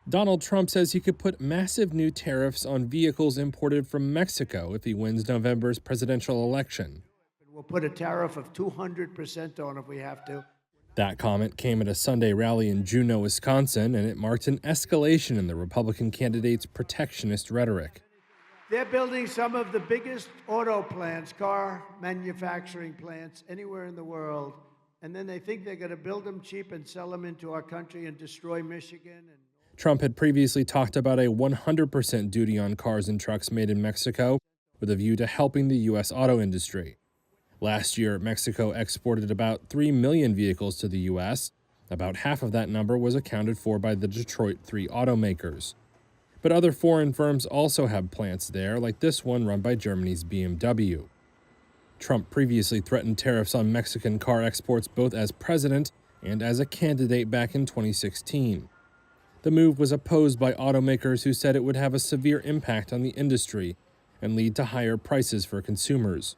Donald Trump says he could put massive new tariffs on vehicles imported from Mexico if he wins November's presidential election. We'll put a tariff of 200% on if we have to. That comment came at a Sunday rally in Juneau, Wisconsin, and it marked an escalation in the Republican candidate's protectionist rhetoric. They're building some of the biggest auto plants, car manufacturing plants anywhere in the world, and then they think they're going to build them cheap and sell them into our country and destroy Michigan. Trump had previously talked about a 100% duty on cars and trucks made in Mexico, with a view to helping the U.S. auto industry. Last year, Mexico exported about 3 million vehicles to the U.S. About half of that number was accounted for by the Detroit 3 automakers. But other foreign firms also have plants there, like this one run by Germany's BMW. Trump previously threatened tariffs on Mexican car exports both as president and as a candidate back in 2016. The move was opposed by automakers who said it would have a severe impact on the industry and lead to higher prices for consumers.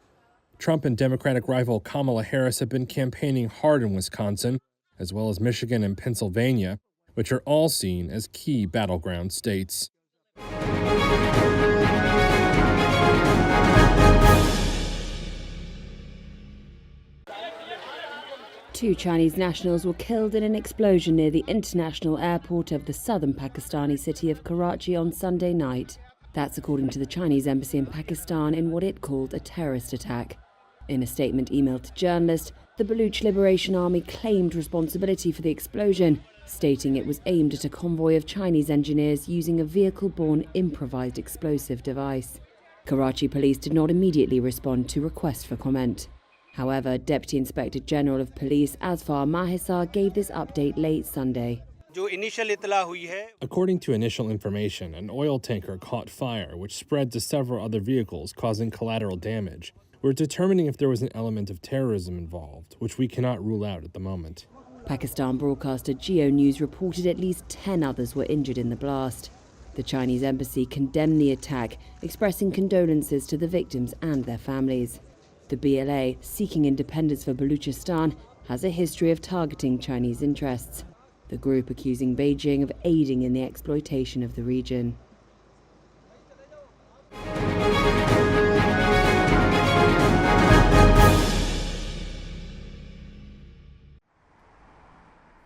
Trump and Democratic rival Kamala Harris have been campaigning hard in Wisconsin, as well as Michigan and Pennsylvania, which are all seen as key battleground states. Two Chinese nationals were killed in an explosion near the international airport of the southern Pakistani city of Karachi on Sunday night. That's according to the Chinese embassy in Pakistan in what it called a terrorist attack. In a statement emailed to journalists, the Baluch Liberation Army claimed responsibility for the explosion, stating it was aimed at a convoy of Chinese engineers using a vehicle-borne improvised explosive device. Karachi police did not immediately respond to requests for comment. However, Deputy Inspector General of Police Asfar Mahisar gave this update late Sunday. According to initial information, an oil tanker caught fire, which spread to several other vehicles, causing collateral damage. We're determining if there was an element of terrorism involved, which we cannot rule out at the moment. Pakistan broadcaster Geo News reported at least 10 others were injured in the blast. The Chinese embassy condemned the attack, expressing condolences to the victims and their families. The BLA, seeking independence for Baluchistan, has a history of targeting Chinese interests, the group accusing Beijing of aiding in the exploitation of the region.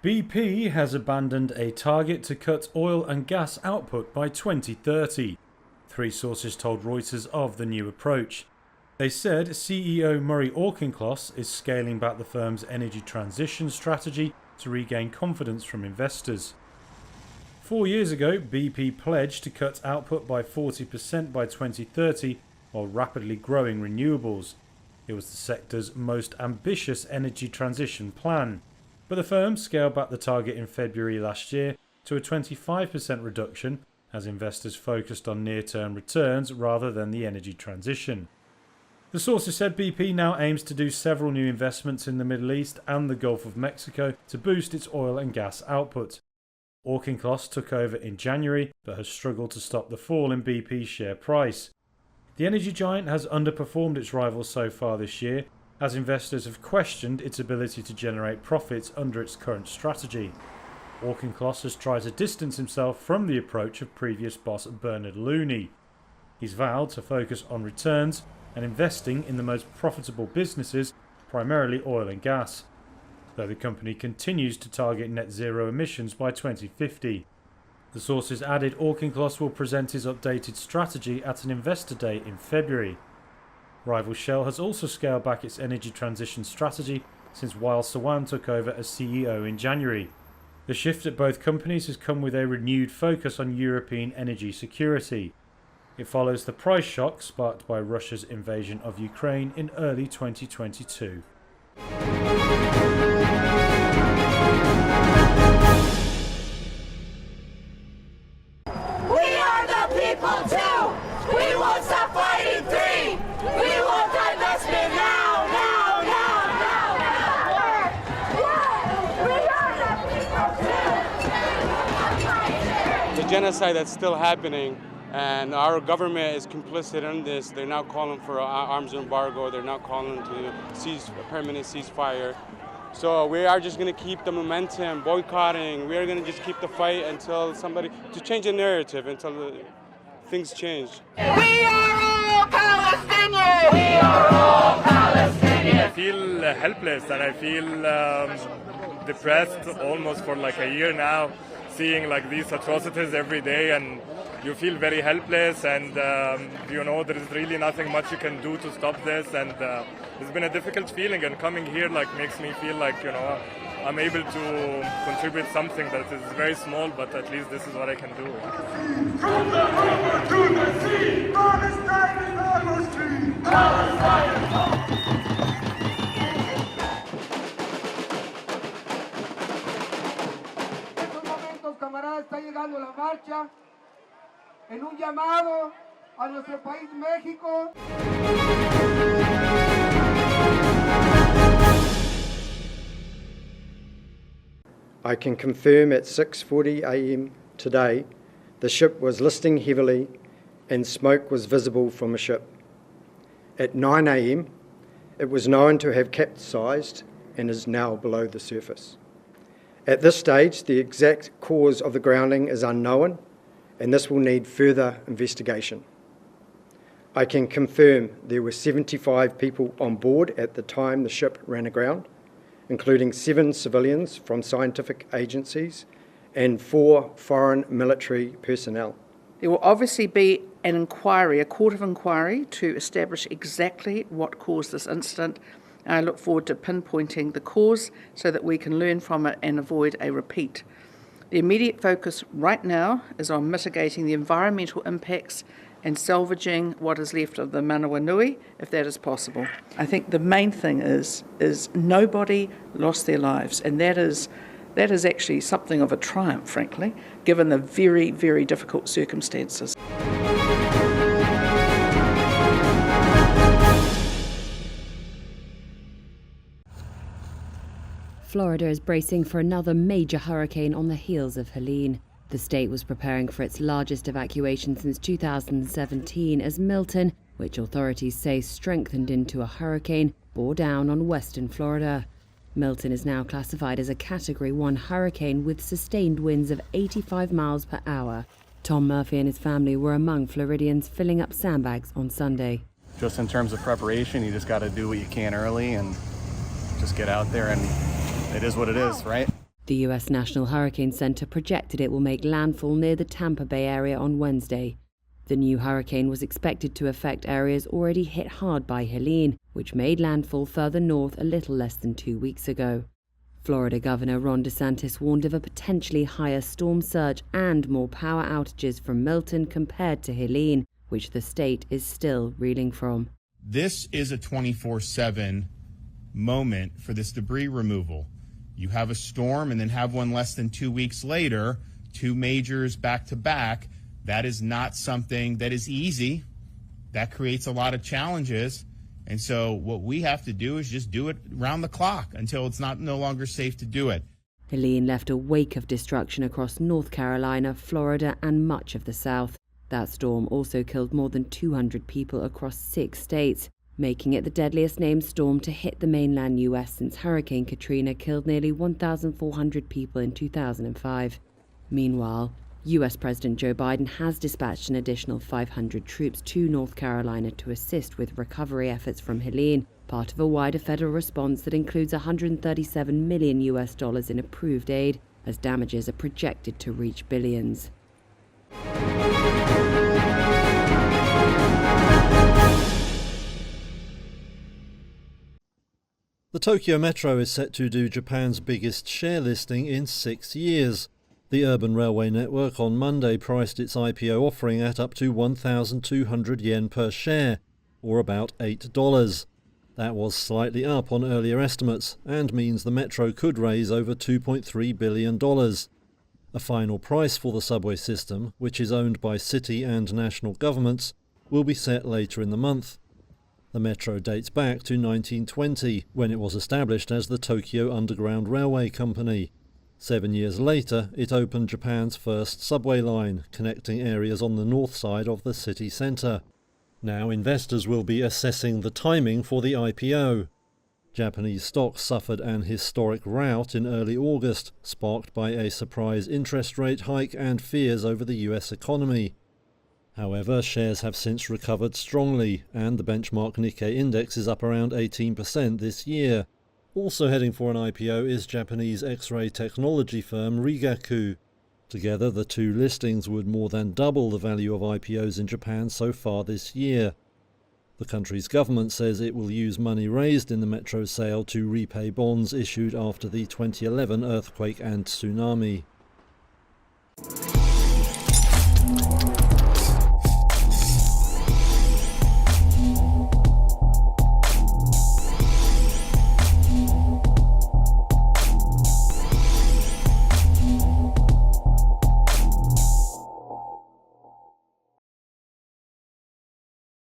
BP has abandoned a target to cut oil and gas output by 2030. Three sources told Reuters of the new approach. They said CEO Murray Auchincloss is scaling back the firm's energy transition strategy to regain confidence from investors. 4 years ago, BP pledged to cut output by 40% by 2030 while rapidly growing renewables. It was the sector's most ambitious energy transition plan. But the firm scaled back the target in February last year to a 25% reduction as investors focused on near-term returns rather than the energy transition. The sources said BP now aims to do several new investments in the Middle East and the Gulf of Mexico to boost its oil and gas output. Auchincloss took over in January but has struggled to stop the fall in BP's share price. The energy giant has underperformed its rivals so far this year as investors have questioned its ability to generate profits under its current strategy. Auchincloss has tried to distance himself from the approach of previous boss Bernard Looney. He's vowed to focus on returns and investing in the most profitable businesses, primarily oil and gas, though the company continues to target net zero emissions by 2050. The sources added Auchincloss will present his updated strategy at an investor day in February. Rival Shell has also scaled back its energy transition strategy since Wael Sawan took over as CEO in January. The shift at both companies has come with a renewed focus on European energy security. It follows the price shock sparked by Russia's invasion of Ukraine in early 2022. We are the people too! We won't stop fighting! 3! We want divestment now! Now! Now! Now! Now! We are the people too! The genocide that's still happening, and our government is complicit in this. They're now calling for an arms embargo. They're now calling to cease a permanent ceasefire So we are just going to keep the momentum, boycotting. We are going to just keep the fight until to change the narrative, until things change. We are all Palestinians! We are all Palestinians! I feel helpless and I feel depressed almost for like a year now, seeing like these atrocities every day, and you feel very helpless, and there is really nothing much you can do to stop this, and it's been a difficult feeling, and coming here like makes me feel like I'm able to contribute something that is very small, but at least this is what I can do. From the river to the sea, Palestine is on the street. Palestine is on the street. En estos momentos, camaradas, está llegando la marcha en un llamado a nuestro país México. I can confirm at 6:40 a.m. today, the ship was listing heavily and smoke was visible from a ship. At 9 a.m, it was known to have capsized and is now below the surface. At this stage, the exact cause of the grounding is unknown, and this will need further investigation. I can confirm there were 75 people on board at the time the ship ran aground, including 7 civilians from scientific agencies and 4 foreign military personnel. There will obviously be an inquiry, a court of inquiry, to establish exactly what caused this incident. I look forward to pinpointing the cause so that we can learn from it and avoid a repeat. The immediate focus right now is on mitigating the environmental impacts and salvaging what is left of the Manawa Nui, if that is possible. I think the main thing is nobody lost their lives, and that is actually something of a triumph, frankly, given the very, very difficult circumstances. Florida is bracing for another major hurricane on the heels of Helene. The state was preparing for its largest evacuation since 2017 as Milton, which authorities say strengthened into a hurricane, bore down on western Florida. Milton is now classified as a Category 1 hurricane with sustained winds of 85 miles per hour. Tom Murphy and his family were among Floridians filling up sandbags on Sunday. Just in terms of preparation, you just got to do what you can early and just get out there, and it is what it is, right? The U.S. National Hurricane Center projected it will make landfall near the Tampa Bay area on Wednesday. The new hurricane was expected to affect areas already hit hard by Helene, which made landfall further north a little less than 2 weeks ago. Florida Governor Ron DeSantis warned of a potentially higher storm surge and more power outages from Milton compared to Helene, which the state is still reeling from. This is a 24/7 moment for this debris removal. You have a storm and then have one less than 2 weeks later, 2 majors back to back. That is not something that is easy. That creates a lot of challenges. And so what we have to do is just do it round the clock until it's no longer safe to do it. Helene left a wake of destruction across North Carolina, Florida, and much of the South. That storm also killed more than 200 people across 6 states, making it the deadliest named storm to hit the mainland U.S. since Hurricane Katrina killed nearly 1,400 people in 2005. Meanwhile, U.S. President Joe Biden has dispatched an additional 500 troops to North Carolina to assist with recovery efforts from Helene, part of a wider federal response that includes $137 million in approved aid, as damages are projected to reach billions. The Tokyo Metro is set to do Japan's biggest share listing in 6 years. The urban railway network on Monday priced its IPO offering at up to 1,200 yen per share, or about $8. That was slightly up on earlier estimates and means the Metro could raise over $2.3 billion. A final price for the subway system, which is owned by city and national governments, will be set later in the month. The Metro dates back to 1920, when it was established as the Tokyo Underground Railway Company. 7 years later, it opened Japan's first subway line, connecting areas on the north side of the city centre. Now investors will be assessing the timing for the IPO. Japanese stocks suffered an historic rout in early August, sparked by a surprise interest rate hike and fears over the US economy. However, shares have since recovered strongly, and the benchmark Nikkei index is up around 18% this year. Also heading for an IPO is Japanese X-ray technology firm Rigaku. Together, the two listings would more than double the value of IPOs in Japan so far this year. The country's government says it will use money raised in the metro sale to repay bonds issued after the 2011 earthquake and tsunami.